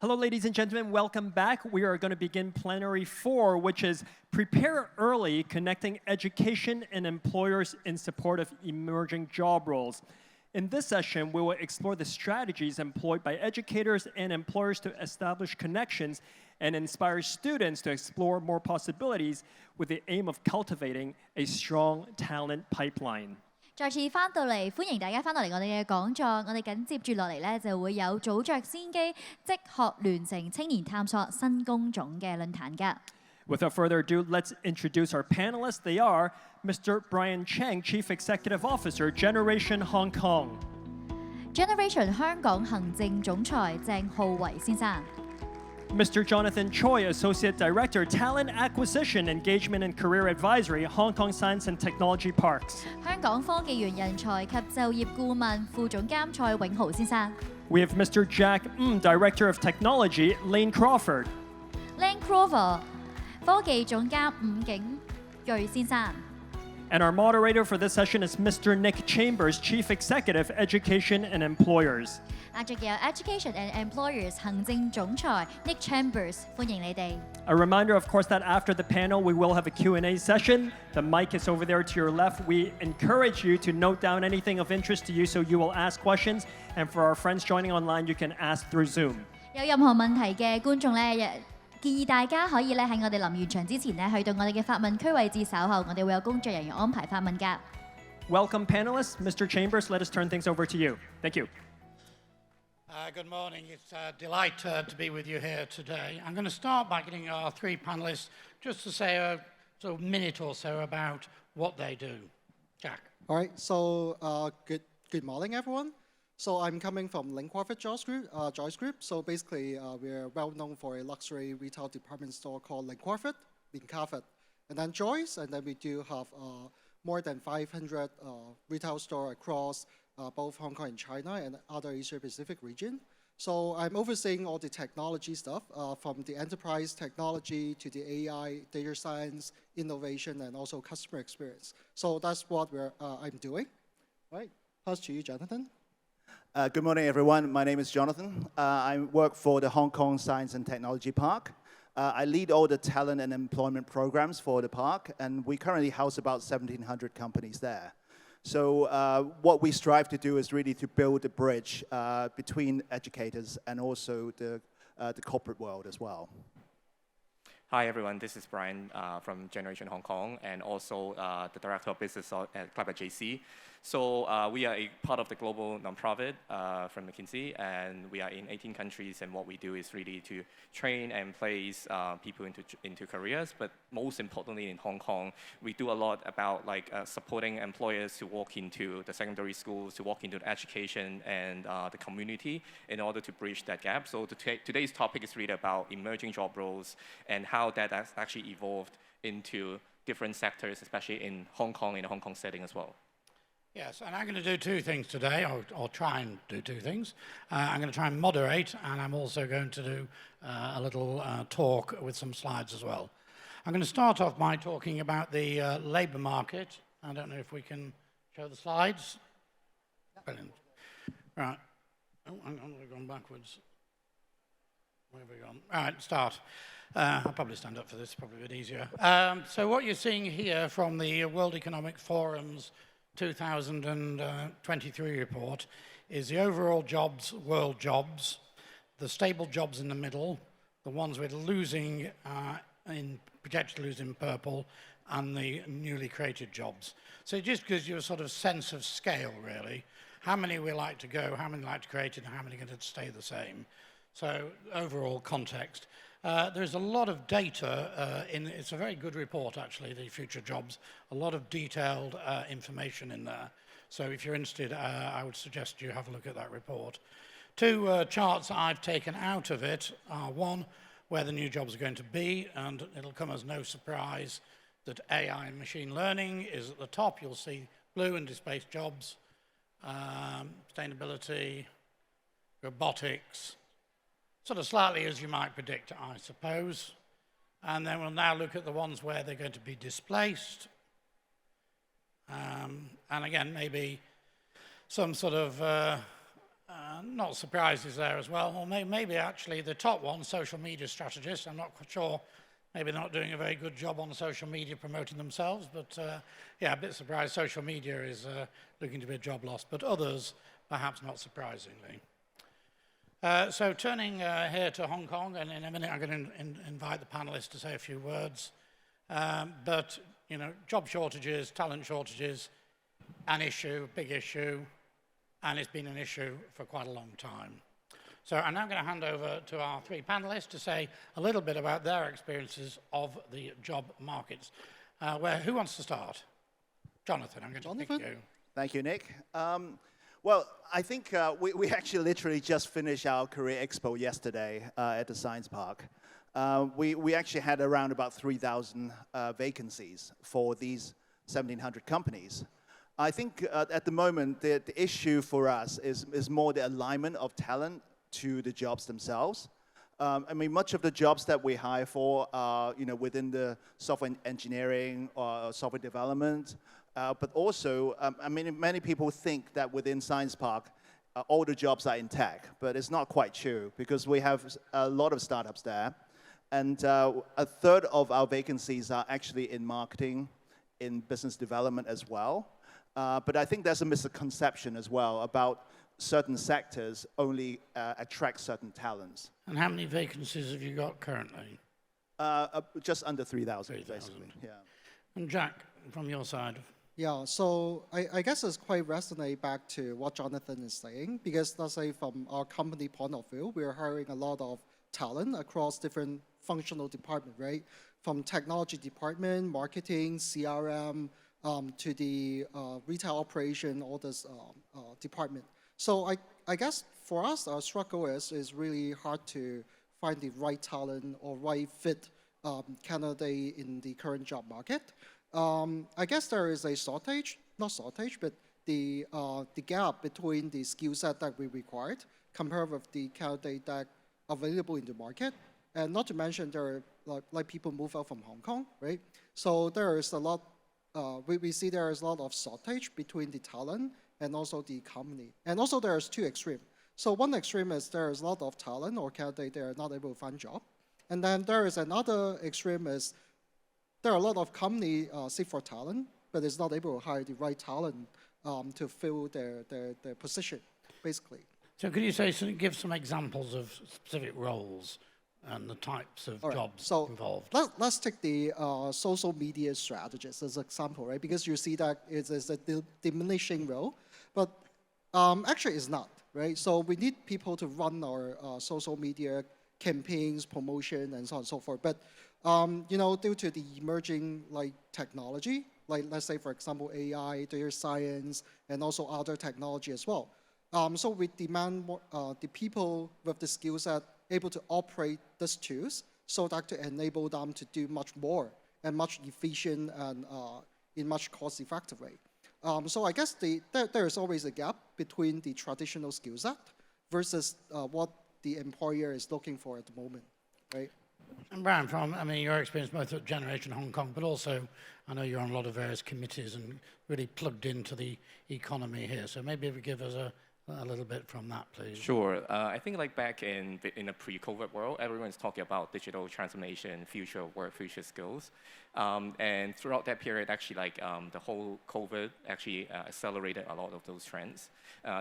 Hello, ladies and gentlemen. Welcome back. We are going to begin Plenary 4, which is Prepare Early, Connecting Education and Employers in Support of Emerging Job Roles. In this session, we will explore the strategies employed by educators and employers to establish connections and inspire students to explore more possibilities with the aim of cultivating a strong talent pipeline. 再次翻到嚟，歡迎大家翻到嚟我哋嘅講座。我哋緊接住落嚟咧，就會有早着先機，即學聯成青年探索新工種嘅論壇㗎。Without further ado, let's introduce our panelists. They are Mr. Brian CHENG, Chief Executive Officer, Generation Hong Kong. Generation 香港行政總裁鄭浩維先生。Mr. Jonathan CHOY, Associate Director, Talent Acquisition, Engagement and Career Advisory, Hong Kong Science and Technology Parks. 香港科技園人才及就業顧問副總監蔡永豪先生。We have Mr. Jack Director of Technology, Lane Crawford. Lane Crawford 科技總監伍景巨先生。And our moderator for this session is Mr. Nick Chambers, Chief Executive, Education and Employers. 仲有 Education and Employers 行政總裁 Nick Chambers， 歡迎你哋。A reminder, of course, that after the panel, we will have a Q&A session. The mic is over there to your left. We encourage you to note down anything of interest to you so you will ask questions. And for our friends joining online, you can ask through Zoom. 有任何問題嘅觀眾咧，建議大家可以咧喺我哋臨完場之前咧，去到我哋嘅發問區位置，稍後我哋會有工作人員安排發問㗎。Welcome, panelists. Mr. Chambers, let us turn things over to you. Thank you. Good morning. It's a delight to be with you here today. I'm going to start by getting our three panelists just to say a sort of minute or so about what they do. Jack. All right. So good morning, everyone. So I'm coming from Crawford Joyce Group. So basically, we're well known for a luxury retail department store called Crawford, and then Joyce, and then we do have more than 500 retail stores across both Hong Kong and China and other Asia Pacific region. So I'm overseeing all the technology stuff, from the enterprise technology to the AI, data science, innovation, and also customer experience. So that's what I'm doing. All right, pass to you, Jonathan. Good morning, everyone. My name is Jonathan. I work for the Hong Kong Science and Technology Park. I lead all the talent and employment programs for the park, and we currently house about 1,700 companies there. So what we strive to do is really to build a bridge between educators and also the corporate world as well. Hi, everyone. This is Brian from Generation Hong Kong, and also the Director of Business at Club at JC. So we are a part of the global nonprofit from McKinsey, and we are in 18 countries. And what we do is really to train and place people into careers. But most importantly, in Hong Kong, we do a lot about supporting employers to walk into the secondary schools, to walk into the education and the community in order to bridge that gap. So today's topic is really about emerging job roles and how that has actually evolved into different sectors, especially in Hong Kong, in a Hong Kong setting as well. Yes, and I'm going to do two things today, or try and do two things. I'm going to try and moderate, and I'm also going to do a little talk with some slides as well. I'm going to start off by talking about the labour market. I don't know if we can show the slides. Brilliant. Right. Oh, hang on, we've gone backwards. Where have we gone? All right, start. I'll probably stand up for this, probably a bit easier. So what you're seeing here from the World Economic Forum's 2023 report is the overall jobs, world jobs, the stable jobs in the middle, the ones we're losing, projected to lose in purple, and the newly created jobs. So it just gives you a sort of sense of scale, really. How many we like to go, how many like to create it, and how many are going to stay the same. So overall context. There's a lot of data it's a very good report, actually, the future jobs, a lot of detailed information in there. So if you're interested, I would suggest you have a look at that report. Two charts I've taken out of it are one, where the new jobs are going to be, and it'll come as no surprise that AI and machine learning is at the top. You'll see blue and displaced jobs, sustainability, robotics, sort of slightly as you might predict, I suppose. And then we'll now look at the ones where they're going to be displaced. And again, maybe some sort of Not surprises there as well. Or maybe actually the top one, social media strategists. I'm not quite sure. Maybe they're not doing a very good job on social media promoting themselves. But yeah, a bit surprised. Social media is looking to be a job loss. But others, perhaps not surprisingly. So turning here to Hong Kong, and in a minute I'm going to invite the panelists to say a few words. But, you know, job shortages, talent shortages, an issue, big issue, and it's been an issue for quite a long time. So I'm now going to hand over to our three panelists to say a little bit about their experiences of the job markets. Who wants to start? Jonathan, I'm going to pick you. Thank you, Nick. Well, I think we actually literally just finished our Career Expo yesterday at the Science Park. We actually had around about 3,000 vacancies for these 1,700 companies. I think at the moment, the issue for us is more the alignment of talent to the jobs themselves. I mean, much of the jobs that we hire for are, you know, within the software engineering or software development. But also, I mean, many people think that within Science Park, all the jobs are in tech, but it's not quite true because we have a lot of startups there. And a third of our vacancies are actually in marketing, in business development as well. But I think there's a misconception as well about certain sectors only attract certain talents. And how many vacancies have you got currently? Just under 3,000, basically. Yeah. And Jack, from your side. Yeah, so I guess it's quite resonate back to what Jonathan is saying, because let's say from our company point of view, we're hiring a lot of talent across different functional departments, right? From technology department, marketing, CRM, to the retail operation, all this department. So I guess for us, our struggle is really hard to find the right talent or right fit candidate in the current job market. I guess there is a not shortage, but the gap between the skill set that we required compared with the candidate that available in the market. And not to mention there are like people move out from Hong Kong, right? So there is a lot, we see there is a lot of shortage between the talent and also the company. And also there is two extremes. So one extreme is there is a lot of talent or candidate they are not able to find job. And then there is another extreme is there are a lot of company seek for talent, but it's not able to hire the right talent to fill their position, basically. So could you give some examples of specific roles and the types of jobs involved? Let's take the social media strategist as an example, right? Because you see that it is a diminishing role, but actually it's not, right? So we need people to run our social media campaigns, promotion, and so on and so forth. But you know, due to the emerging like technology, like let's say for example AI, data science, and also other technology as well. So we demand more, the people with the skill set able to operate these tools so that to enable them to do much more and much efficient and in much cost-effective way. So I guess there is always a gap between the traditional skill set versus what the employer is looking for at the moment, right? And Brian, from your experience both at Generation Hong Kong, but also I know you're on a lot of various committees and really plugged into the economy here. So maybe if you give us a little bit from that, please. Sure. I think like back in a pre-COVID world, everyone's talking about digital transformation, future work, future skills. And throughout that period, actually the whole COVID actually accelerated a lot of those trends.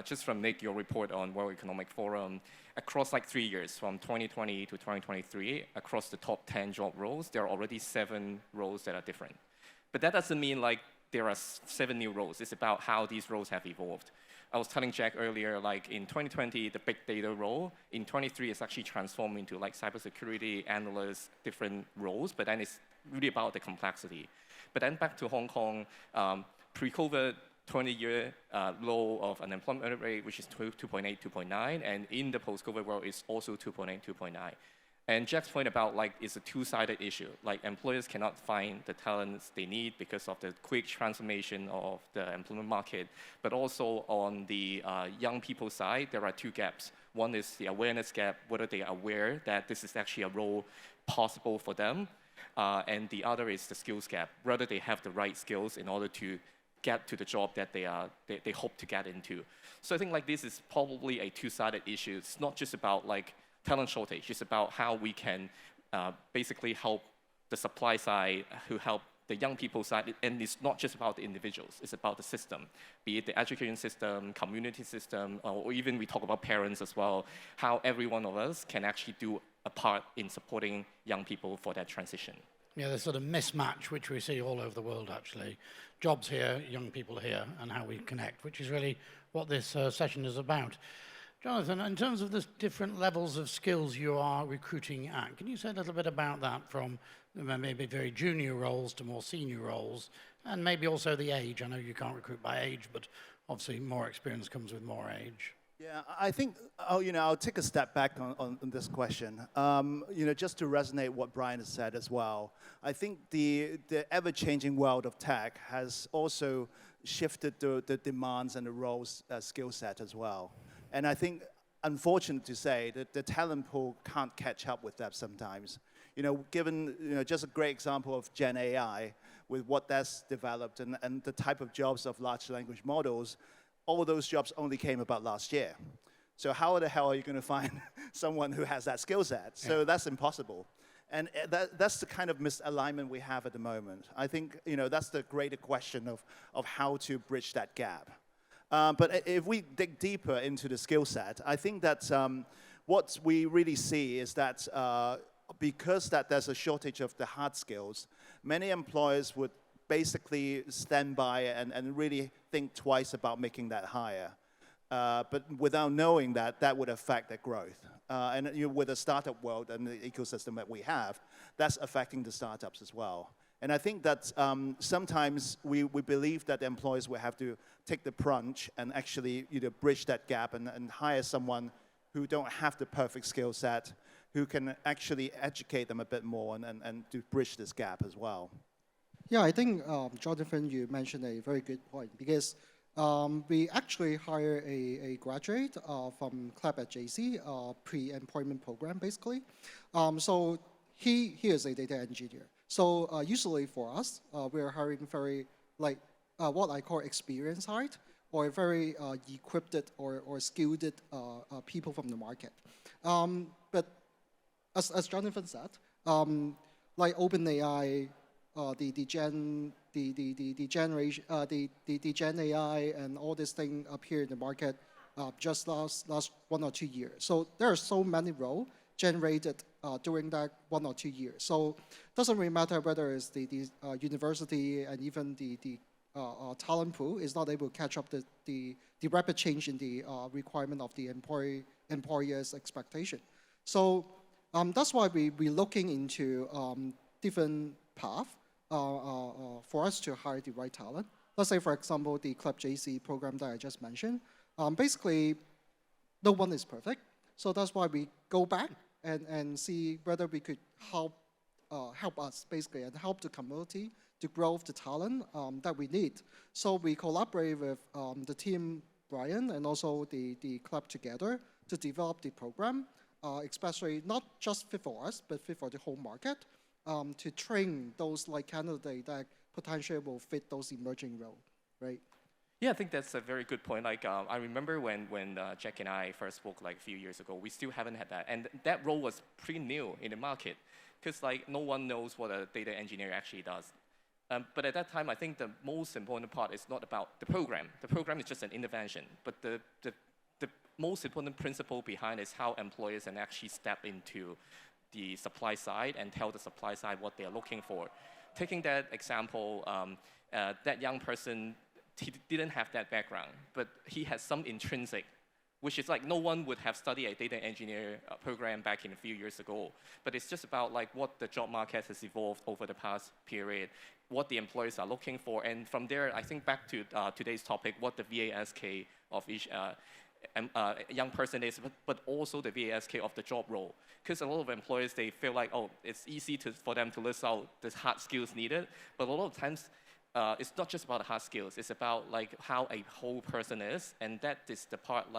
Just from Nick, your report on World Economic Forum, across like 3 years, from 2020 to 2023, across the top 10 job roles, there are already 7 roles that are different. But that doesn't mean like there are 7 new roles. It's about how these roles have evolved. I was telling Jack earlier, like in 2020, the big data role, in 23, it's actually transformed into like cybersecurity analysts, different roles, but then it's really about the complexity. But then back to Hong Kong, pre-COVID, 20-year low of unemployment rate, which is 2.8, 2.9, and in the post-COVID world, it's also 2.8, 2.9. And Jack's point about like it's a two-sided issue. Like employers cannot find the talents they need because of the quick transformation of the employment market. But also on the young people side, there are 2 gaps. One is the awareness gap, whether they are aware that this is actually a role possible for them. And the other is the skills gap, whether they have the right skills in order to get to the job that they hope to get into. So I think like this is probably a two-sided issue. It's not just about like talent shortage. It's about how we can basically help the supply side, who help the young people side, and it's not just about the individuals, it's about the system, be it the education system, community system, or even we talk about parents as well, how every one of us can actually do a part in supporting young people for that transition. Yeah, there's sort of mismatch, which we see all over the world, actually. Jobs here, young people here, and how we connect, which is really what this session is about. Jonathan, in terms of the different levels of skills you are recruiting at, can you say a little bit about that from maybe very junior roles to more senior roles, and maybe also the age? I know you can't recruit by age, but obviously more experience comes with more age. Yeah, I think I'll take a step back on this question. Just to resonate what Brian has said as well. I think the ever-changing world of tech has also shifted the demands and the roles skill set as well. And I think, unfortunate to say, that the talent pool can't catch up with that sometimes. Given just a great example of Gen AI, with what that's developed and the type of jobs of large language models, all those jobs only came about last year. So how the hell are you going to find someone who has that skill set? So that's impossible. And that's the kind of misalignment we have at the moment. I think that's the greater question of how to bridge that gap. But if we dig deeper into the skill set, I think that what we really see is that because there's a shortage of the hard skills, many employers would basically stand by and really think twice about making that hire. But without knowing that would affect their growth. And with the startup world and the ecosystem that we have, that's affecting the startups as well. And I think that sometimes we believe that employers will have to take the plunge and actually bridge that gap and hire someone who don't have the perfect skill set, who can actually educate them a bit more and to bridge this gap as well. Yeah, I think, Jonathan, you mentioned a very good point, because we actually hire a graduate from CLAP at JC, pre-employment program, basically. So he is a data engineer. So usually for us, we're hiring very, what I call experienced hire, or very equipped or skilled people from the market. But as Jonathan said, like OpenAI, the Gen AI and all this thing appear in the market just last 1 or 2 years. So there are so many roles generated during that 1 or 2 years. So it doesn't really matter whether it's the university and even the talent pool is not able to catch up the rapid change in the requirement of the employer's expectation. So that's why we're looking into different paths for us to hire the right talent. Let's say, for example, the Club JC program that I just mentioned. Basically, no one is perfect. So that's why we go back and see whether we could help us, basically, and help the community to grow the talent that we need. So we collaborate with the team, Brian, and also the club together to develop the program, especially not just fit for us, but fit for the whole market, to train those candidates that potentially will fit those emerging roles, right? Yeah, I think that's a very good point. I remember when Jack and I first spoke a few years ago, we still haven't had that. And that role was pretty new in the market, because no one knows what a data engineer actually does. But at that time, I think the most important part is not about the program. The program is just an intervention. But the most important principle behind is how employers can actually step into the supply side and tell the supply side what they're looking for. Taking that example, that young person, he didn't have that background, but he has some intrinsic, which is no one would have studied a data engineer program back in a few years ago. But it's just about what the job market has evolved over the past period, what the employers are looking for. And from there, I think back to today's topic, what the VASK of each young person is, but also the VASK of the job role. Because a lot of employers, they feel it's easy for them to list out the hard skills needed, but a lot of times, it's not just about the hard skills. It's about how a whole person is, and that is the part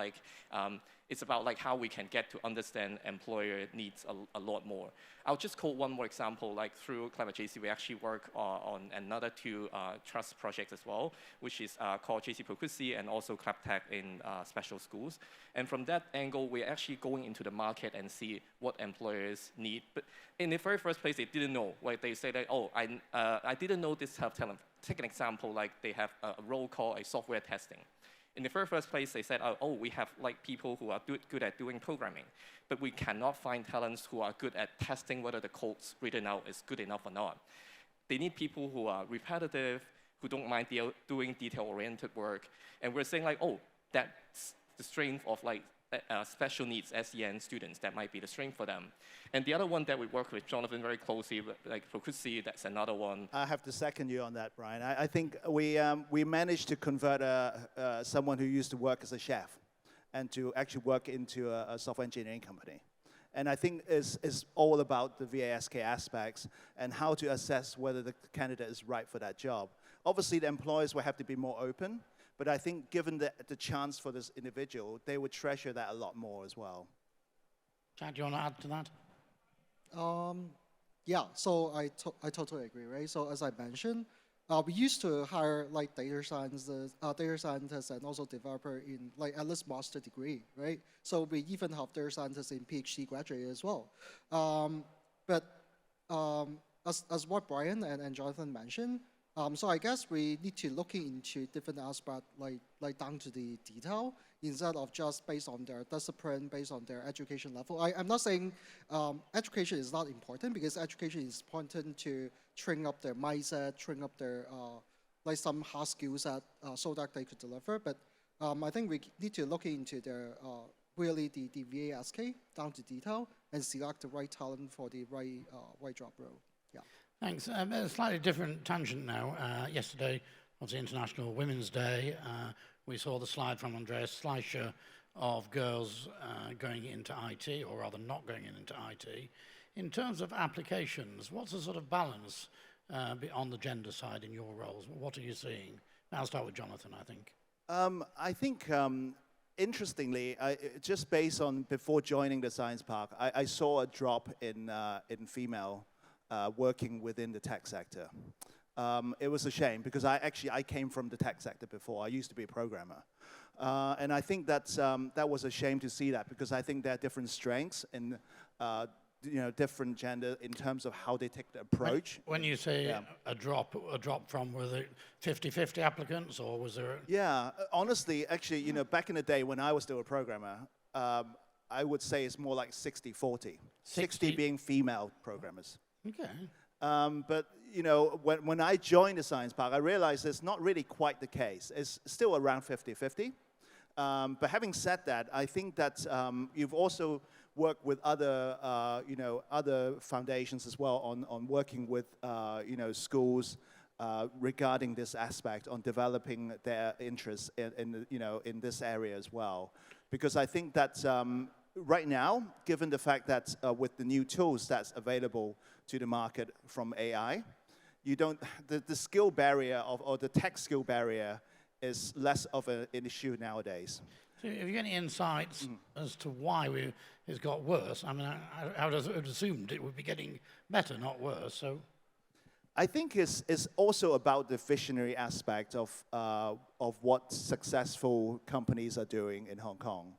It's about like how we can get to understand employer needs a lot more. I'll just quote one more example. Like through Clever JC, we actually work on another two trust projects as well, which is called JC Procusi and also ClapTech in special schools. And from that angle, we're actually going into the market and see what employers need. But in the very first place, they didn't know. Like they say that, oh, I didn't know this type of talent. Take an example, like they have a role called a software testing. In the very first place, they said, oh, we have like people who are good at doing programming, but we cannot find talents who are good at testing whether the codes written out is good enough or not. They need people who are repetitive, who don't mind doing detail-oriented work. And we're saying like, oh, that's the strength of like special needs SEN students. That might be the strength for them. And the other one that we work with Jonathan very closely, like Procusi, that's another one. I have to second you on that, Brian. I think we managed to convert someone who used to work as a chef and to actually work into a software engineering company. And I think it's all about the VASK aspects and how to assess whether the candidate is right for that job. Obviously, the employers will have to be more open, but I think given the chance for this individual, they would treasure that a lot more as well. Chad, do you want to add to that? Yeah, so I totally agree, right? So as I mentioned, we used to hire like data scientists and also developer in like at least master degree, right? So we even have data scientists in PhD graduate as well. But as what Brian and Jonathan mentioned, so I guess we need to look into different aspects, like down to the detail, instead of just based on their discipline, based on their education level. I'm not saying education is not important, because education is important to train up their mindset, train up their like some hard skill set so that they could deliver. But I think we need to look into their really the VASK down to detail and select the right talent for the right job role. Yeah. Thanks. A slightly different tangent now. Yesterday was International Women's Day. We saw the slide from Andreas Schleicher of girls going into IT, or rather not going into IT. In terms of applications, what's the sort of balance on the gender side in your roles? What are you seeing? I'll start with Jonathan, I think. I think, interestingly, just based on before joining the Science Park, I saw a drop in female working within the tech sector. It was a shame, because I came from the tech sector before. I used to be a programmer. And I think that was a shame to see that, because I think there are different strengths in different gender in terms of how they take the approach. When you say a drop from, were there 50-50 applicants, or was there? Yeah, honestly, actually, back in the day when I was still a programmer, I would say it's more like 60-40. 60 being female programmers. Okay. But when I joined the Science Park, I realized it's not really quite the case. It's still around 50-50. But having said that, I think that you've also worked with other other foundations as well on working with schools regarding this aspect, on developing their interests in this area as well. Because I think that right now, given the fact that with the new tools that's available to the market from AI, the skill barrier or the tech skill barrier is less of an issue nowadays. So have you got any insights as to why it's got worse? I mean, I would have assumed it would be getting better, not worse. So I think it's also about the visionary aspect of what successful companies are doing in Hong Kong.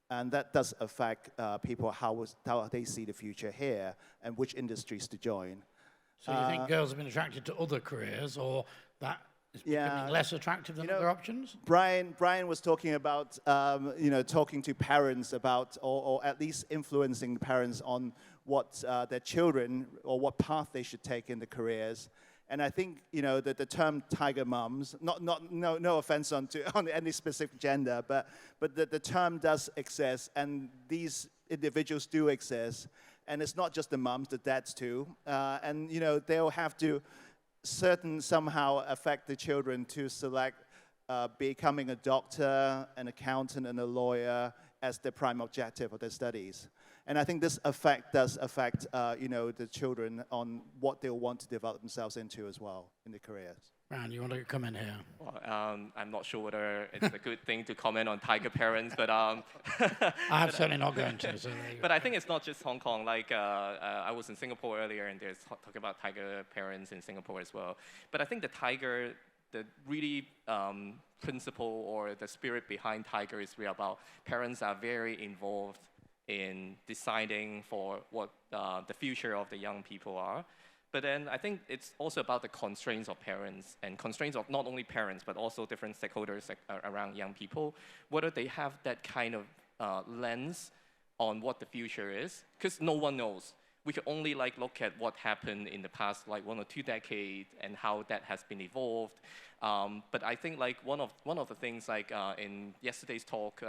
And that does affect people, how they see the future here and which industries to join. So you think girls have been attracted to other careers, or that is becoming less attractive than other options? Brian was talking about, talking to parents about, or at least influencing parents on what their children, or what path they should take in the careers. And I think, the term tiger mums, no offense on any specific gender, but the term does exist, and these individuals do exist. And it's not just the mums, the dads too. And, they'll have to somehow affect the children to select becoming a doctor, an accountant, and a lawyer as their prime objective of their studies. And I think this does affect the children on what they'll want to develop themselves into as well in their careers. Brian, you want to come in here? Well, I'm not sure whether it's a good thing to comment on tiger parents, but I'm certainly not going to. So there you but I think it's not just Hong Kong. Like I was in Singapore earlier, and there's talking about tiger parents in Singapore as well. But I think the really principle or the spirit behind tiger is really about parents are very involved in deciding for what the future of the young people are. But then I think it's also about the constraints of parents and constraints of not only parents, but also different stakeholders around young people, whether they have that kind of lens on what the future is, because no one knows. We can only like look at what happened in the past like 1 or 2 decades and how that has been evolved. But I think like one of the things like in yesterday's talk,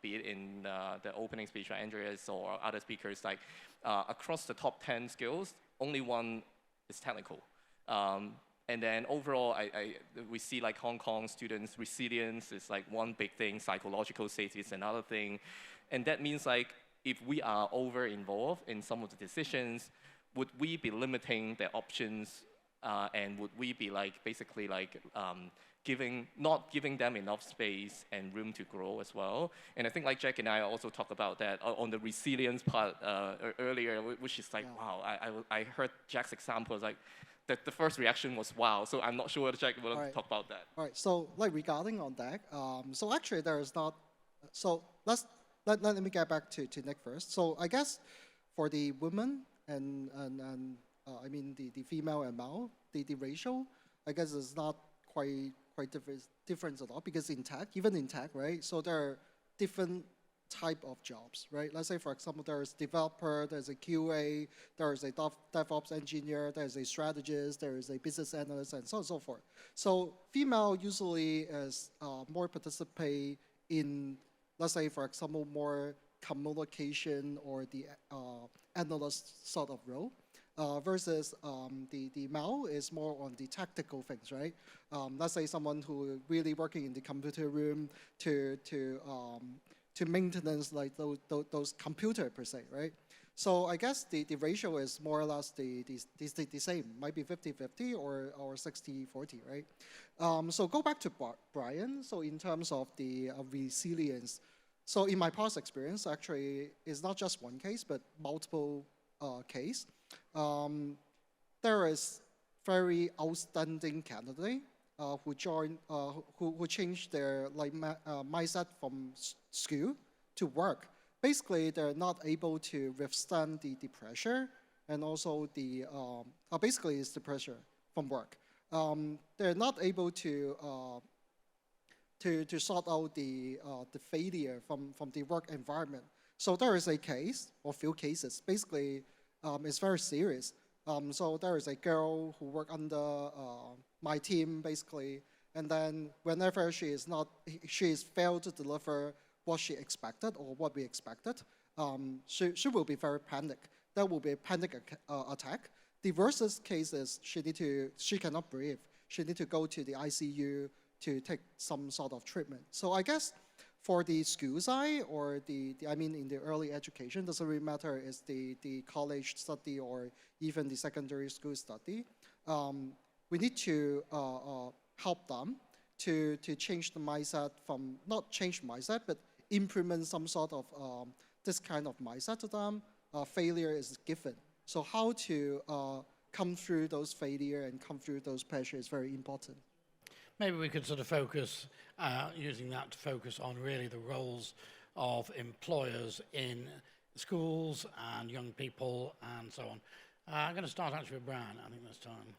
be it in the opening speech by Andreas or other speakers, like across the top 10 skills, only one is technical. And then overall, we see like Hong Kong students, resilience is like one big thing, psychological safety is another thing. And that means like if we are over-involved in some of the decisions, would we be limiting their options and would we be like basically like not giving them enough space and room to grow as well? And I think like Jack and I also talked about that on the resilience part earlier, which is like, wow, I heard Jack's example, like the first reaction was wow. So I'm not sure whether Jack will talk about that. All right, so like regarding on that, so actually there is not, so let me get back to Nick first. So I guess for the women and I mean the female and male, the ratio, I guess is not quite different at all, because in tech, even in tech, right? So there are different type of jobs, right? Let's say, for example, there's developer, there's a QA, there's a DevOps engineer, there's a strategist, there is a business analyst, and so on and so forth. So female usually is more participate in, let's say, for example, more communication or the analyst sort of role. Versus the male is more on the tactical things, right? Let's say someone who really working in the computer room to maintenance like those computer per se, right? So I guess the ratio is more or less the same, might be 50-50 or 60-40, right? So go back to Brian. So in terms of the resilience, so in my past experience, actually, it's not just one case, but multiple case. There is very outstanding candidate who changed their mindset from school to work. Basically, they're not able to withstand the pressure, and also the basically it's the pressure from work. They're not able to sort out the failure from the work environment. So there is a case or few cases. Basically, it's very serious. So there is a girl who worked under my team, basically, and then whenever she is failed to deliver what she expected or what we expected, she will be very panicked. There will be a panic attack. The worst case is she cannot breathe. She need to go to the ICU to take some sort of treatment. So I guess for the school side or I mean in the early education, doesn't really matter is the college study or even the secondary school study. We need to help them to change the mindset from, not change mindset, but implement some sort of this kind of mindset to them. Failure is given. So how to come through those failure and come through those pressure is very important. Maybe we could sort of focus, using that to focus on really the roles of employers in schools and young people and so on. I'm going to start actually with Brian, I think this time.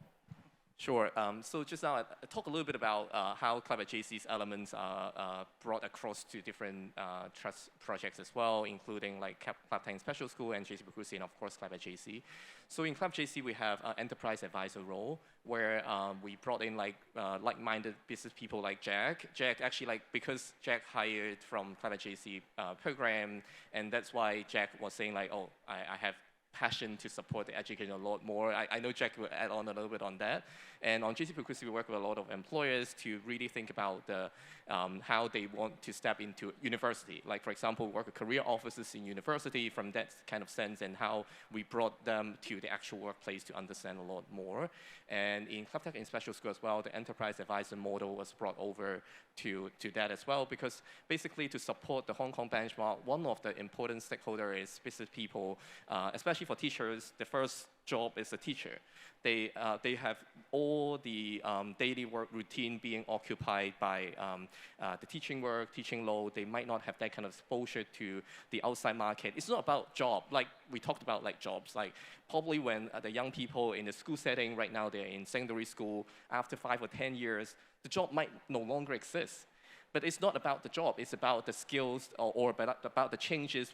Sure. So just now, I talk a little bit about how Club at JC's elements are brought across to different trust projects as well, including like Club Tang Special School and JC Bakusi, and of course Club at JC. So in Club JC, we have an enterprise advisor role where we brought in like-minded business people like Jack. Jack actually because Jack hired from Club at JC program, and that's why Jack was saying like, oh, I have passion to support the education a lot more. I know Jack will add on a little bit on that. And on JC Precursi, we work with a lot of employers to really think about the, how they want to step into university. Like, for example, work with career officers in university from that kind of sense, and how we brought them to the actual workplace to understand a lot more. And in ClubTech and Special School as well, the enterprise advisor model was brought over to that as well, because basically to support the Hong Kong benchmark, one of the important stakeholders is business people, especially for teachers. The first job is a teacher. They have all the daily work routine being occupied by the teaching work, teaching load. They might not have that kind of exposure to the outside market. It's not about job, like we talked about, like jobs. Like probably when the young people in the school setting right now, they're in secondary school, after 5 or 10 years, the job might no longer exist. But it's not about the job, it's about the skills or about the changes,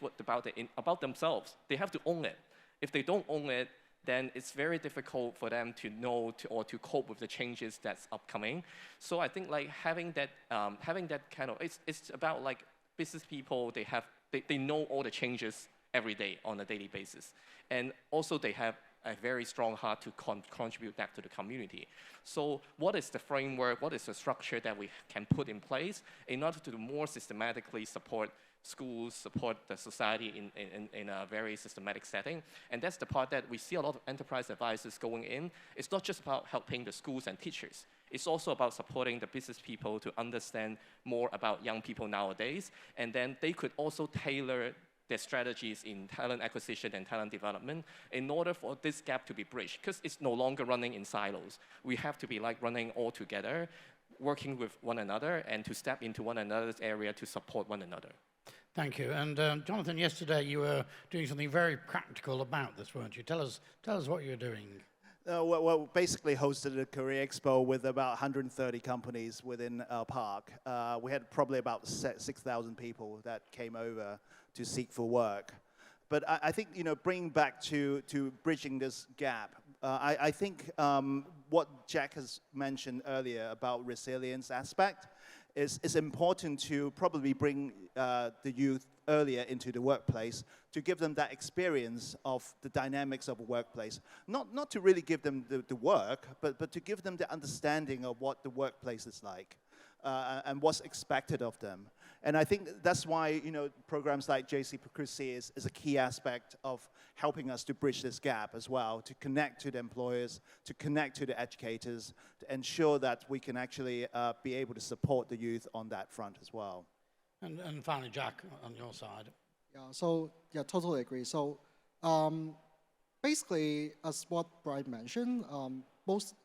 about themselves. They have to own it. If they don't own it, then it's very difficult for them to know or to cope with the changes that's upcoming. So I think like having that kind of, it's about like business people, they know all the changes every day on a daily basis. And also they have a very strong heart to contribute back to the community. So what is the framework, what is the structure that we can put in place in order to more systematically support schools, support the society in a very systematic setting? And that's the part that we see a lot of enterprise advisors going in. It's not just about helping the schools and teachers. It's also about supporting the business people to understand more about young people nowadays. And then they could also tailor their strategies in talent acquisition and talent development in order for this gap to be bridged, because it's no longer running in silos. We have to be like running all together, working with one another, and to step into one another's area to support one another. Thank you. And Jonathan, yesterday you were doing something very practical about this, weren't you? Tell us what you're doing. Well, basically hosted a career expo with about 130 companies within our park. We had probably about 6,000 people that came over to seek for work. But I think, you know, bringing back to bridging this gap, I think what Jack has mentioned earlier about resilience aspect is important to probably bring the youth earlier into the workplace to give them that experience of the dynamics of a workplace. Not to really give them the work, but to give them the understanding of what the workplace is like and what's expected of them. And I think that's why, you know, programs like JC Precursi is a key aspect of helping us to bridge this gap as well, to connect to the employers, to connect to the educators, to ensure that we can actually be able to support the youth on that front as well. And finally, Jack, on your side. Yeah, totally agree. So basically, as what Brian mentioned, most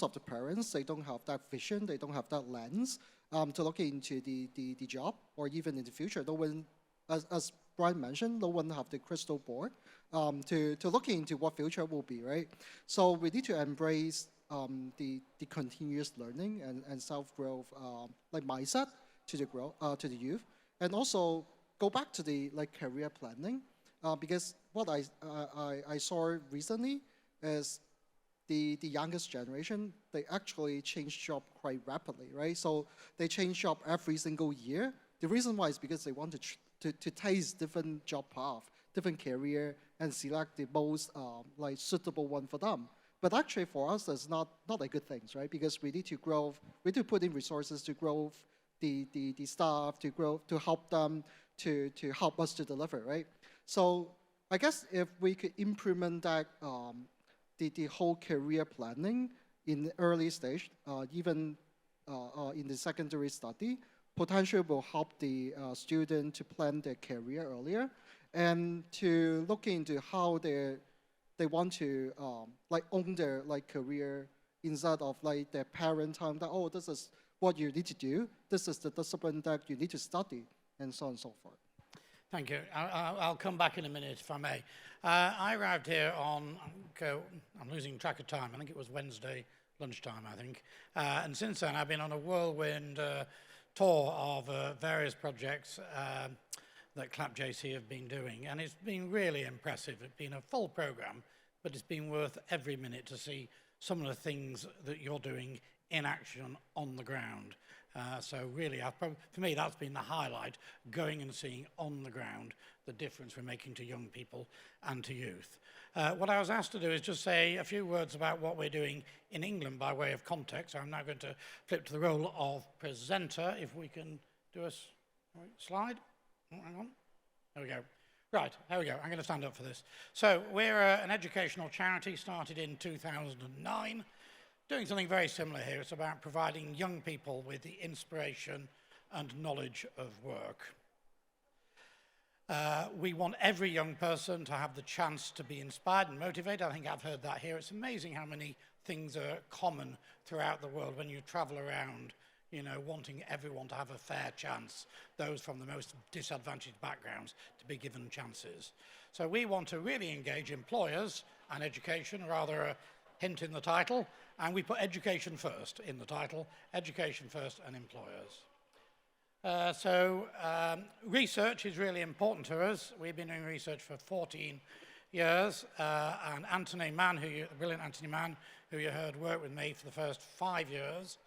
of the parents, they don't have that vision, they don't have that lens to look into the job, or even in the future. No one, as Brian mentioned, no one have the crystal ball to look into what future will be, right? So we need to embrace the continuous learning and self-growth like mindset to the youth, and also go back to the career planning, because what I saw recently is the youngest generation, they actually change job quite rapidly, right? So they change job every single year. The reason why is because they want to taste different job path, different career, and select the most suitable one for them. But actually for us, that's not a good thing, right? Because we need to grow, we need to put in resources to grow the staff, to help them, to help us to deliver, right? So I guess if we could implement that, the whole career planning in the early stage, even in the secondary study, potentially will help the student to plan their career earlier, and to look into how they want to own their career, instead of their parent time that, oh, this is what you need to do, this is the discipline that you need to study, and so on and so forth. Thank you. I'll come back in a minute, if I may. I arrived here on, I'm losing track of time, I think it was Wednesday lunchtime, I think. And since then, I've been on a whirlwind tour of various projects that CLAP JC have been doing. And it's been really impressive. It's been a full program, but it's been worth every minute to see some of the things that you're doing in action on the ground. So really, for me, that's been the highlight, going and seeing on the ground the difference we're making to young people and to youth. What I was asked to do is just say a few words about what we're doing in England by way of context. I'm now going to flip to the role of presenter, if we can do a slide. Oh, hang on. There we go. Right, there we go. I'm going to stand up for this. So we're an educational charity started in 2009. Doing something very similar here. It's about providing young people with the inspiration and knowledge of work. We want every young person to have the chance to be inspired and motivated. I think I've heard that here. It's amazing how many things are common throughout the world when you travel around, you know, wanting everyone to have a fair chance, those from the most disadvantaged backgrounds to be given chances. So we want to really engage employers and education, rather a hint in the title, and we put education first in the title, education first and employers. Research is really important to us. We've been doing research for 14 years, and Anthony Mann, the brilliant Anthony Mann, who you heard worked with me for the first 5 years,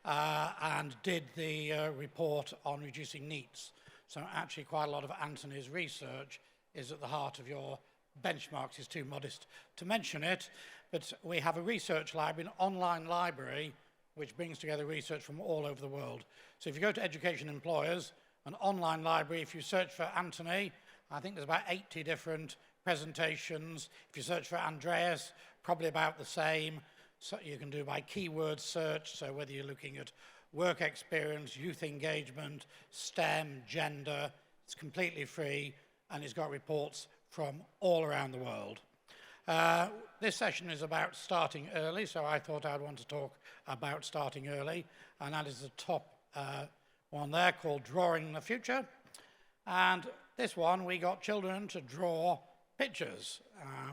and did the report on reducing NEETs. So actually quite a lot of Anthony's research is at the heart of your benchmarks. He's too modest to mention it, but we have a research library, an online library, which brings together research from all over the world. So if you go to Education Employers, an online library, if you search for Anthony, I think there's about 80 different presentations. If you search for Andreas, probably about the same. So you can do by keyword search, so whether you're looking at work experience, youth engagement, STEM, gender, it's completely free, and it's got reports from all around the world. This session is about starting early, so I thought I'd want to talk about starting early, and that is the top one there called Drawing the Future. And this one, we got children to draw pictures.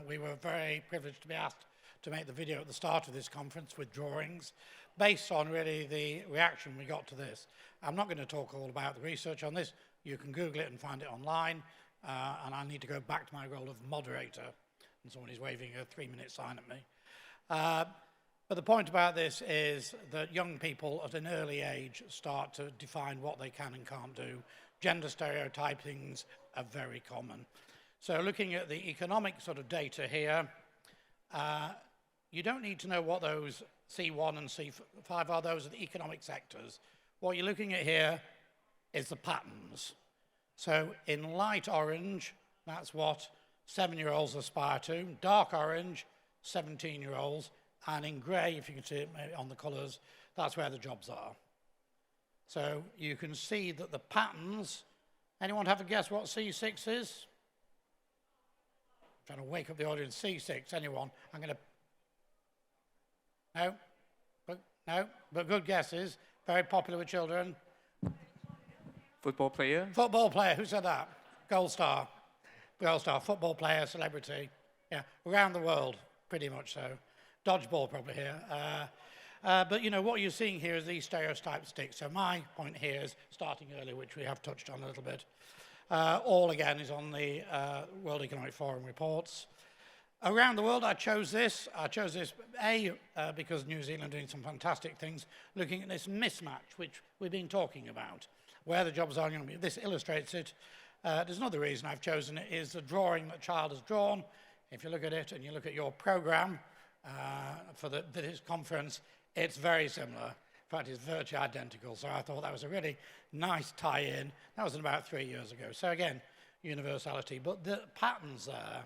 We were very privileged to be asked to make the video at the start of this conference with drawings, based on really the reaction we got to this. I'm not going to talk all about the research on this. You can Google it and find it online, and I need to go back to my role of moderator. And someone is waving a 3-minute sign at me. But the point about this is that young people at an early age start to define what they can and can't do. Gender stereotypings are very common. So looking at the economic sort of data here, you don't need to know what those C1 and C5 are. Those are the economic sectors. What you're looking at here is the patterns. So in light orange, that's what 7-year-olds aspire to. Dark orange, 17-year-olds. And in grey, if you can see it on the colours, that's where the jobs are. So you can see that the patterns, anyone have a guess what C6 is? I'm trying to wake up the audience. C6, anyone? I'm going to... No, but good guesses. Very popular with children. Football player? Football player, who said that? Gold star. Gold star, football player, celebrity. Yeah, around the world, pretty much so. Dodgeball probably here. But you know, what you're seeing here is these stereotypes stick. So my point here is starting early, which we have touched on a little bit. All again is on the World Economic Forum reports. Around the world, I chose this. Because New Zealand are doing some fantastic things, looking at this mismatch, which we've been talking about, where the jobs are going to be. This illustrates it. There's another reason I've chosen it, is the drawing that child has drawn. If you look at it and you look at your program for this conference, it's very similar. In fact, it's virtually identical. So I thought that was a really nice tie-in. That was about 3 years ago. So again, universality, but the patterns there.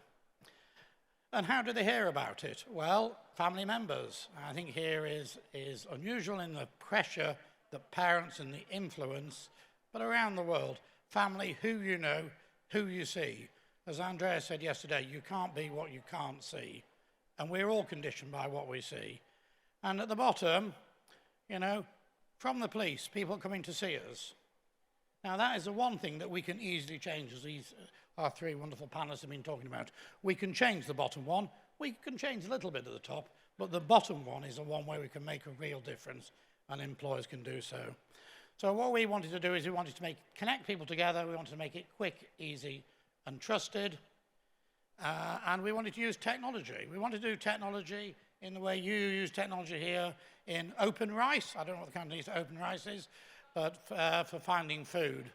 And how do they hear about it? Well, family members. I think here is unusual in the pressure that parents and the influence, but around the world, family, who you know, who you see. As Andrea said yesterday, you can't be what you can't see. And we're all conditioned by what we see. And at the bottom, you know, from the police, people coming to see us. Now, that is the one thing that we can easily change, as our 3 wonderful panelists have been talking about. We can change the bottom one. We can change a little bit at the top, but the bottom one is the one where we can make a real difference, and employers can do so. So what we wanted to do is we wanted to connect people together. We wanted to make it quick, easy, and trusted. And we wanted to use technology. We wanted to do technology in the way you use technology here in Open Rice. I don't know what the Cantonese Open Rice is, but for finding food.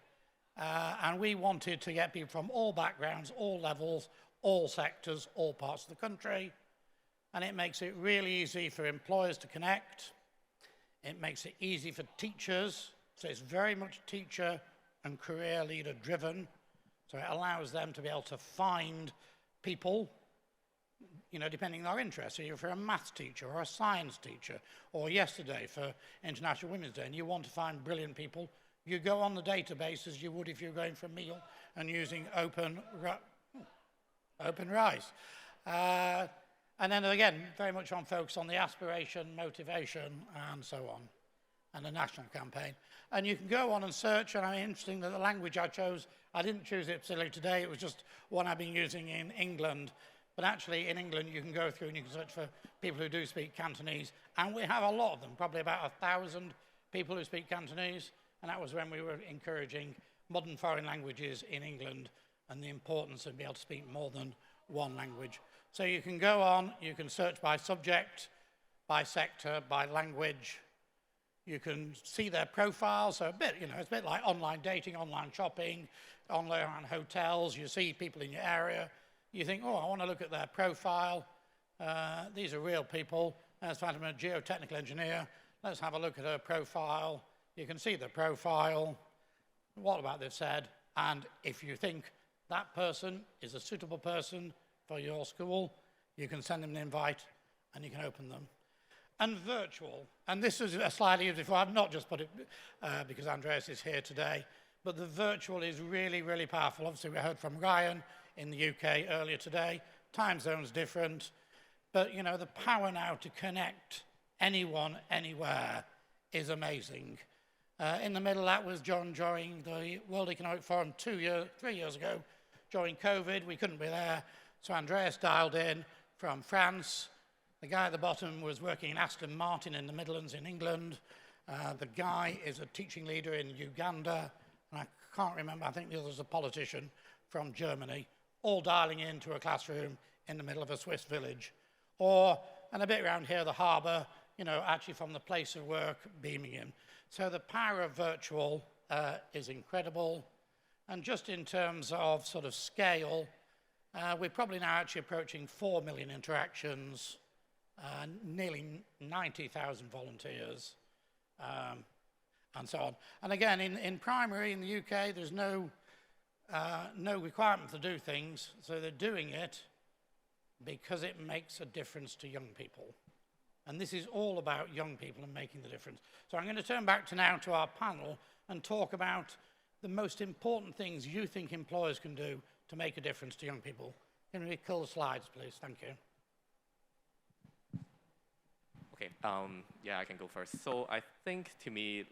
And we wanted to get people from all backgrounds, all levels, all sectors, all parts of the country. And it makes it really easy for employers to connect. It makes it easy for teachers. So it's very much teacher and career leader driven. So it allows them to be able to find people, you know, depending on their interests. So if you're a maths teacher or a science teacher, or yesterday for International Women's Day, and you want to find brilliant people, you go on the database as you would if you're going for a meal and using Open Rice. And then again, very much on focus on the aspiration, motivation, and so on, and a national campaign. And you can go on and search, and I mean, interesting that the language I chose, I didn't choose it particularly today, it was just one I've been using in England. But actually, in England, you can go through and you can search for people who do speak Cantonese, and we have a lot of them, probably about 1,000 people who speak Cantonese, and that was when we were encouraging modern foreign languages in England and the importance of being able to speak more than one language. So you can go on, you can search by subject, by sector, by language. You can see their profiles, so a bit, you know, it's a bit like online dating, online shopping, online hotels. You see people in your area. You think, oh, I want to look at their profile. These are real people. Let's find them a geotechnical engineer. Let's have a look at her profile. You can see the profile, what about they've said, and if you think that person is a suitable person for your school, you can send them an invite and you can open them. And virtual, and this is a slide I used before, I've not just put it because Andreas is here today, but the virtual is really, really powerful. Obviously we heard from Ryan in the UK earlier today, time zone's different, but you know, the power now to connect anyone, anywhere is amazing. In the middle, that was John joining the World Economic Forum 3 years ago. During COVID, we couldn't be there, so Andreas dialed in from France. The guy at the bottom was working in Aston Martin in the Midlands in England. The guy is a teaching leader in Uganda, and I can't remember, I think the other's a politician from Germany, all dialing into a classroom in the middle of a Swiss village. Or, and a bit around here, the harbour, you know, actually from the place of work, beaming in. So the power of virtual is incredible. And just in terms of sort of scale, we're probably now actually approaching 4 million interactions, nearly 90,000 volunteers, and so on. And again, in primary in the UK, there's no requirement to do things, so they're doing it because it makes a difference to young people. And this is all about young people and making the difference. So I'm going to turn back now to our panel and talk about the most important things you think employers can do to make a difference to young people. Can we kill the slides, please? Thank you. Okay, yeah, I can go first. So I think to me,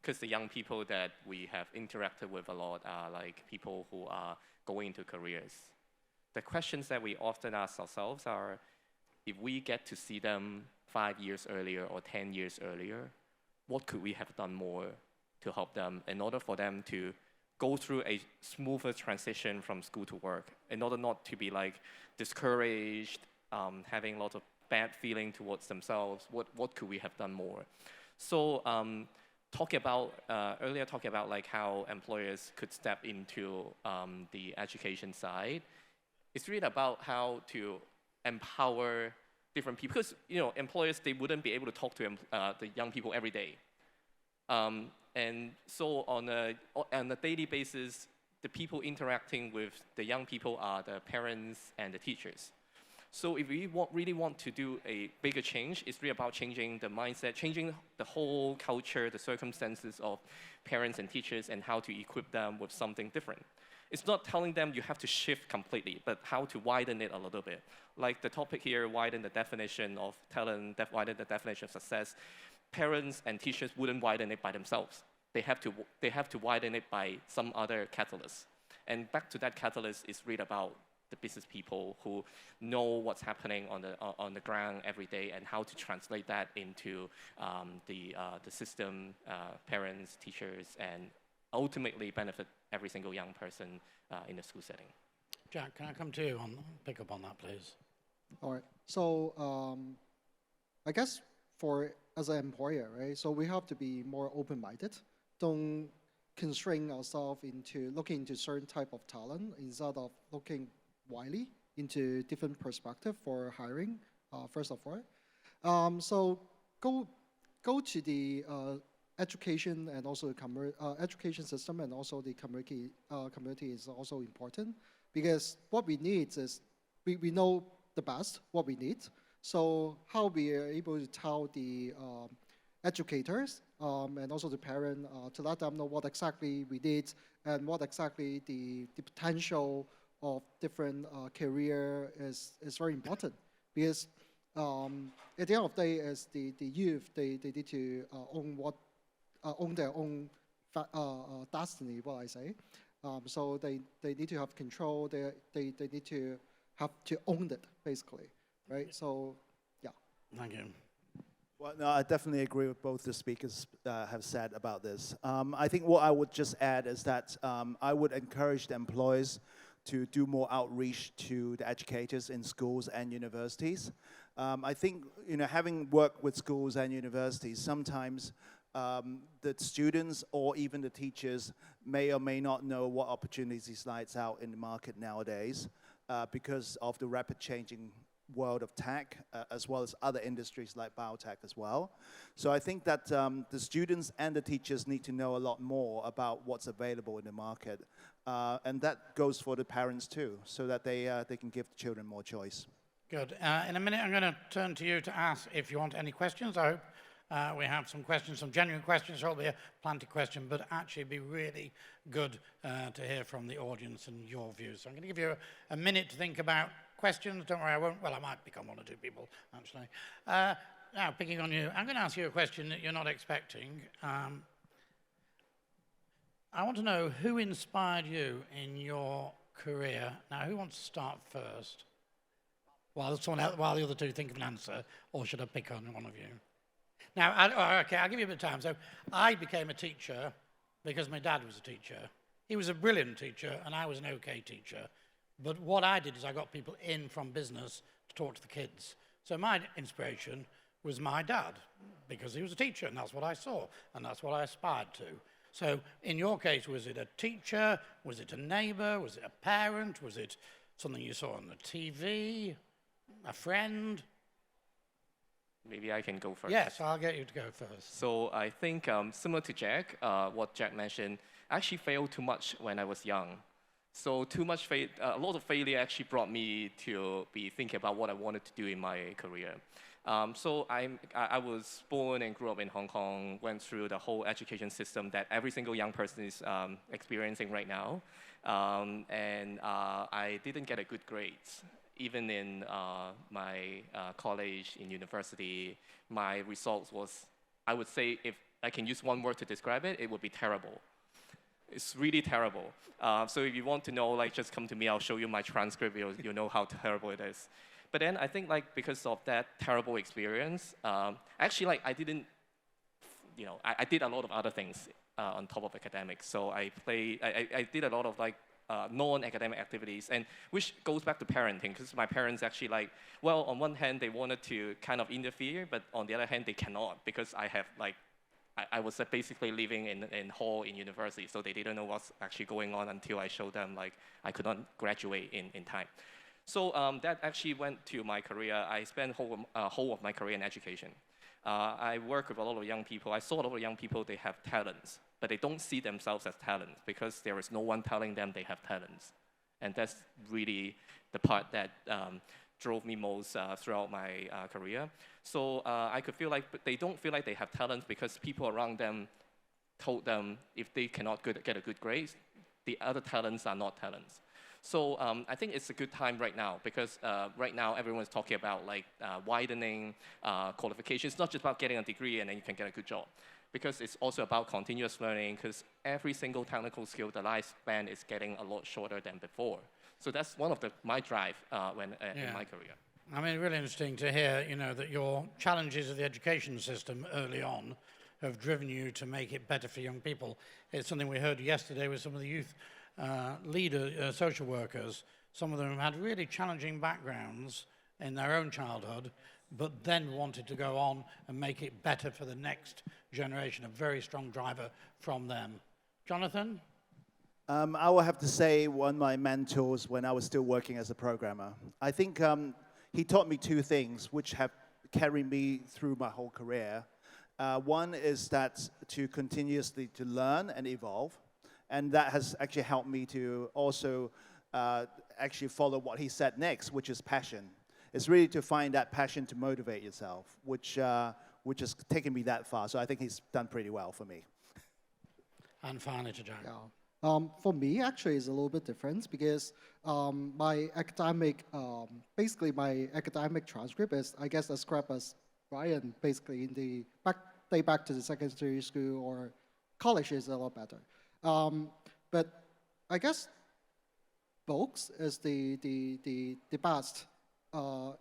because the young people that we have interacted with a lot are like people who are going into careers. The questions that we often ask ourselves are, if we get to see them 5 years earlier or 10 years earlier, what could we have done more to help them in order for them to go through a smoother transition from school to work, in order not to be like discouraged, having lots of bad feeling towards themselves? What could we have done more? So talking about like how employers could step into the education side, it's really about how to empower different people, because you know, employers, they wouldn't be able to talk to the young people every day, and so on a daily basis, the people interacting with the young people are the parents and the teachers. So if we really want to do a bigger change, it's really about changing the mindset, changing the whole culture, the circumstances of parents and teachers, and how to equip them with something different. It's not telling them you have to shift completely, but how to widen it a little bit. Like the topic here, widen the definition of talent, widen the definition of success. Parents and teachers wouldn't widen it by themselves. They have to widen it by some other catalyst. And back to that catalyst is really about the business people who know what's happening on the ground every day and how to translate that into the system, parents, teachers, and ultimately benefit every single young person in the school setting. Jack, can I come to you pick up on that, please? All right. So I guess as an employer, right? So we have to be more open-minded. Don't constrain ourselves into looking into certain type of talent instead of looking widely into different perspective for hiring. First of all, so go to the education and also the education system and also the community is also important, because what we need is we know the best what we need. So how we are able to tell the educators and also the parent to let them know what exactly we need and what exactly the potential of different career is very important, because at the end of the day, is the youth, they need to own their own destiny, what I say. So they need to have control, they need to have to own it, basically, right? So, yeah. Thank you. Well, no, I definitely agree with both the speakers have said about this. I think what I would just add is that I would encourage the employers to do more outreach to the educators in schools and universities. I think, having worked with schools and universities, sometimes the students or even the teachers may or may not know what opportunities lies out in the market nowadays because of the rapid changing world of tech, as well as other industries like biotech as well. So I think that the students and the teachers need to know a lot more about what's available in the market. And that goes for the parents too, so that they can give the children more choice. Good. In a minute, I'm going to turn to you to ask if you want any questions. I hope we have some questions, some genuine questions. There'll be a planted question, but actually it'd be really good to hear from the audience and your views. So I'm going to give you a minute to think about questions. Don't worry, I won't. Well, I might become one or two people, actually. Now, picking on you, I'm going to ask you a question that you're not expecting. I want to know who inspired you in your career. Now, who wants to start first? While the other two think of an answer, or should I pick on one of you? Now, okay, I'll give you a bit of time. So I became a teacher because my dad was a teacher. He was a brilliant teacher, and I was an okay teacher. But what I did is I got people in from business to talk to the kids. So my inspiration was my dad, because he was a teacher, and that's what I saw, and that's what I aspired to. So in your case, was it a teacher? Was it a neighbor? Was it a parent? Was it something you saw on the TV? A friend? Maybe I can go first. Yes, I'll get you to go first. So I think similar to Jack, what Jack mentioned, I actually failed too much when I was young. So a lot of failure actually brought me to be thinking about what I wanted to do in my career. So I was born and grew up in Hong Kong, went through the whole education system that every single young person is experiencing right now. And I didn't get a good grades. Even in my college, in university, my results was, I would say, if I can use one word to describe it, it would be terrible. It's really terrible. So if you want to know, just come to me, I'll show you my transcript, you'll know how terrible it is. But then I think because of that terrible experience, actually I didn't, I did a lot of other things on top of academics. So I did a lot of non-academic activities, and which goes back to parenting, because my parents actually well, on one hand they wanted to kind of interfere, but on the other hand they cannot, because I have I was basically living in hall in university, so they didn't know what's actually going on until I showed them I could not graduate in time. So that actually went to my career. I spent whole of my career in education. I work with a lot of young people. I saw a lot of young people, they have talents, but they don't see themselves as talents because there is no one telling them they have talents. And that's really the part that drove me most throughout my career. So I could feel they don't feel like they have talents because people around them told them if they cannot get a good grade, the other talents are not talents. So I think it's a good time right now, because right now everyone's talking about widening qualifications. It's not just about getting a degree and then you can get a good job, because it's also about continuous learning, because every single technical skill, the lifespan is getting a lot shorter than before. So that's one of my drive in my career. I mean, really interesting to hear, that your challenges of the education system early on have driven you to make it better for young people. It's something we heard yesterday with some of the youth social workers. Some of them had really challenging backgrounds, in their own childhood, but then wanted to go on and make it better for the next generation, a very strong driver from them. Jonathan? I will have to say one of my mentors when I was still working as a programmer. I think he taught me two things which have carried me through my whole career. One is that to continuously to learn and evolve, and that has actually helped me to also actually follow what he said next, which is passion. It's really to find that passion to motivate yourself, which has taken me that far. So I think he's done pretty well for me. And finally to Jack. Yeah. For me, actually, it's a little bit different because my academic, basically my academic transcript is, I guess, as crap as Brian, basically in the back to the secondary school or college is a lot better. But I guess books is the best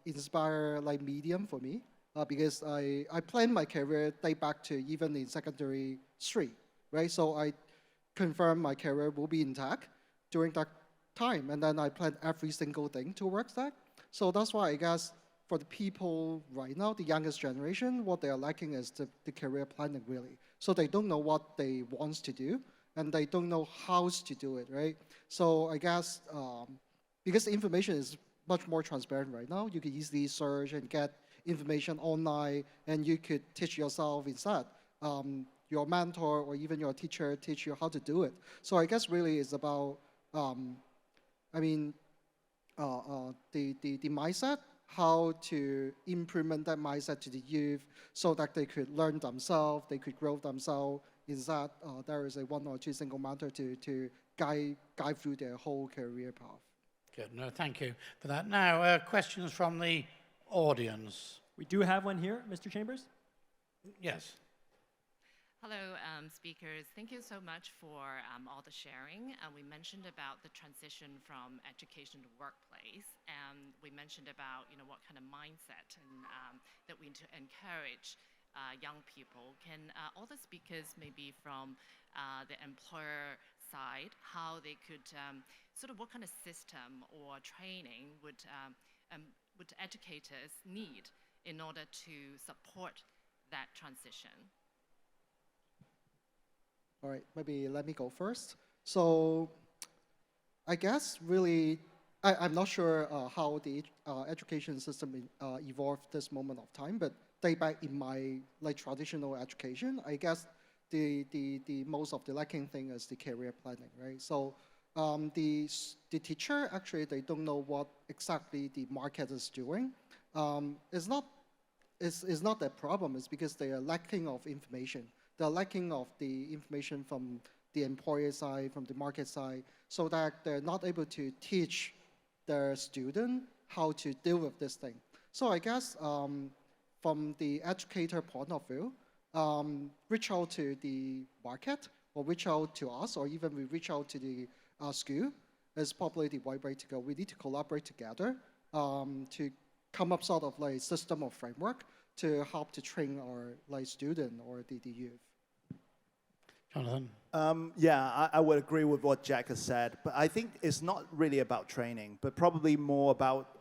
inspire like medium for me because I plan my career date back to even in secondary 3, right? So I confirm my career will be intact during that time, and then I plan every single thing towards that. So that's why I guess for the people right now, the youngest generation, what they are lacking is the career planning really. So they don't know what they want to do, and they don't know how to do it, right? So I guess because information is much more transparent right now, you can easily search and get information online, and you could teach yourself instead. Your mentor or even your teacher teach you how to do it. So I guess really it's about, the mindset, how to implement that mindset to the youth so that they could learn themselves, they could grow themselves. Instead, there is a 1 or 2 single mentor to guide through their whole career path. Good. No, thank you for that. Now, questions from the audience. We do have one here, Mr. Chambers. Yes. Hello, speakers. Thank you so much for all the sharing. We mentioned about the transition from education to workplace, and we mentioned about what kind of mindset and that we need to encourage young people. Can all the speakers, maybe from the employer side, how they could sort of what kind of system or training would educators need in order to support that transition? All right, maybe let me go first. So I guess really, I'm not sure how the education system evolved this moment of time, but day back in my traditional education, I guess the most of the lacking thing is the career planning, right? So the teacher, actually, they don't know what exactly the market is doing. It's not a problem, it's because they are lacking of information. They're lacking of the information from the employer side, from the market side, so that they're not able to teach their student how to deal with this thing. So I guess from the educator point of view, reach out to the market, or reach out to us, or even we reach out to the school is probably the right way to go. We need to collaborate together to come up sort of like system or framework to help to train our student or the youth. Jonathan? Yeah, I would agree with what Jack has said, but I think it's not really about training, but probably more about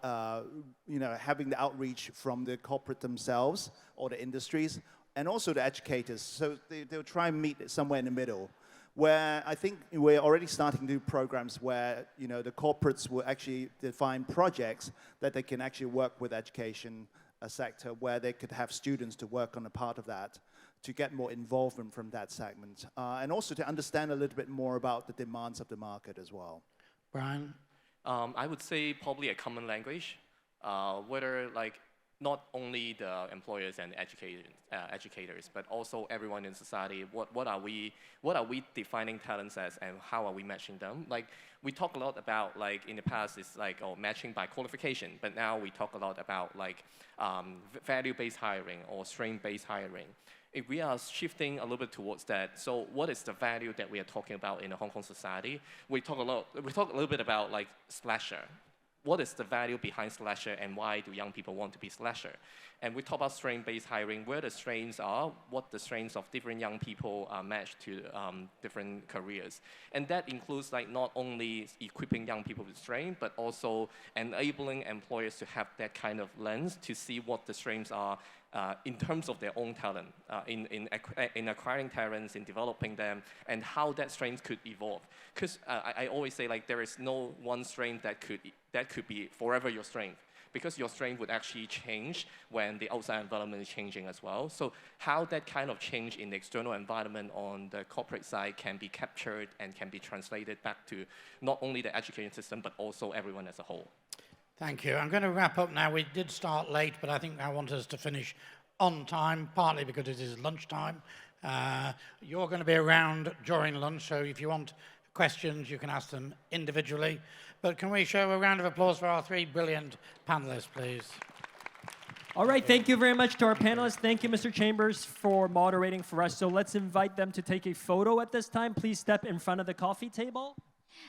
having the outreach from the corporate themselves or the industries, and also the educators. So they'll try and meet somewhere in the middle, where I think we're already starting to do programs where the corporates will actually define projects that they can actually work with education sector, where they could have students to work on a part of that, to get more involvement from that segment, and also to understand a little bit more about the demands of the market as well. Brian? I would say probably a common language, whether not only the employers and educators, but also everyone in society. What are we defining talents as, and how are we matching them? We talk a lot about in the past it's matching by qualification, but now we talk a lot about value-based hiring or strength-based hiring. If we are shifting a little bit towards that, so what is the value that we are talking about in the Hong Kong society? We talk a little bit about slasher. what is the value behind slasher and why do young people want to be slasher? And we talk about strength-based hiring, where the strengths are, what the strengths of different young people are matched to different careers. And that includes like not only equipping young people with strength, but also enabling employers to have that kind of lens to see what the strengths are in terms of their own talent, in acquiring talents, in developing them, and how that strength could evolve. Because I always say like there is no one strength that could be forever your strength, because your strength would actually change when the outside environment is changing as well. So how that kind of change in the external environment on the corporate side can be captured and can be translated back to not only the education system, but also everyone as a whole. Thank you. I'm going to wrap up now. We did start late, but I think I want us to finish on time, partly because it is lunchtime. You're going to be around during lunch, so if you want questions, you can ask them individually. But can we show a round of applause for our 3 brilliant panelists, please? All right, thank you very much to our panelists. Thank you, Mr. Chambers, for moderating for us. So let's invite them to take a photo at this time. Please step in front of the coffee table.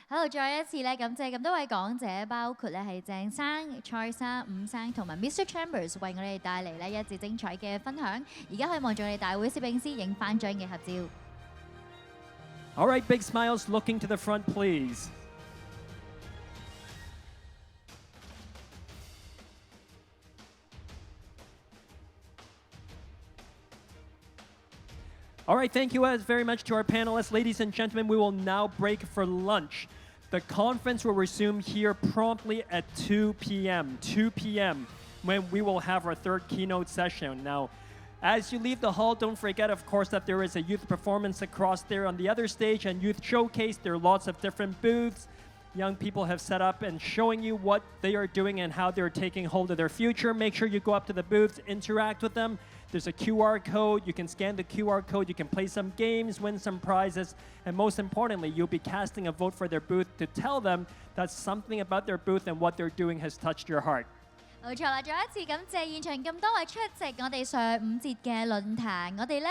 喺度再一次咧，感謝咁多位講者，包括咧係鄭生、蔡生、伍生同埋 Mr. Chambers 為我哋帶嚟咧一節精彩嘅分享。而家可以望住我哋大會攝影師影翻張嘅合照。All right, big smiles looking to the front, please. All right, thank you very much to our panelists. Ladies and gentlemen, we will now break for lunch. The conference will resume here promptly at 2 p.m. 2 p.m. when we will have our third keynote session. Now, as you leave the hall, don't forget, of course, that there is a youth performance across there on the other stage and youth showcase. There are lots of different booths. Young people have set up and showing you what they are doing and how they're taking hold of their future. Make sure you go up to the booths, interact with them. There's a QR code. You can scan the QR code. You can play some games, win some prizes. And most importantly, you'll be casting a vote for their booth to tell them that something about their booth and what they're doing has touched your heart. 冇錯啦，再一次感謝現場咁多位出席我哋上午節嘅論壇。我哋咧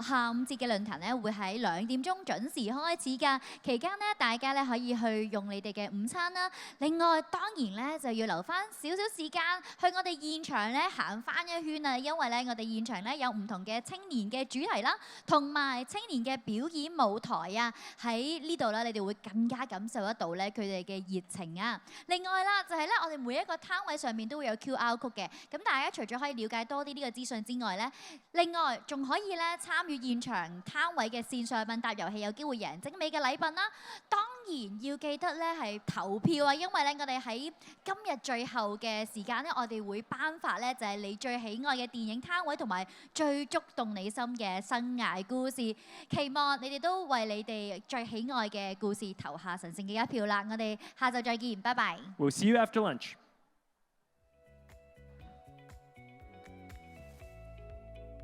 下午節嘅論壇咧會喺2點鐘準時開始㗎。期間咧大家咧可以去用你哋嘅午餐啦。另外當然咧就要留翻少少時間去我哋現場咧行翻一圈啊，因為咧我哋現場咧有唔同嘅青年嘅主題啦，同埋青年嘅表演舞台啊。喺呢度咧你哋會更加感受得到咧佢哋嘅熱情啊。另外啦就係咧我哋每一個攤位上面都會有 QR code 嘅，咁大家除咗可以了解多啲呢個資訊之外咧，另外仲可以咧參與現場攤位嘅線上問答遊戲，有機會贏精美嘅禮品啦。當然要記得咧係投票啊，因為咧我哋喺今日最後嘅時間咧，我哋會頒發咧就係你最喜愛嘅電影攤位同埋最觸動你心嘅生涯故事。期望你哋都為你哋最喜愛嘅故事投下神聖嘅一票啦！我哋下晝再見，拜拜。We'll see you after lunch.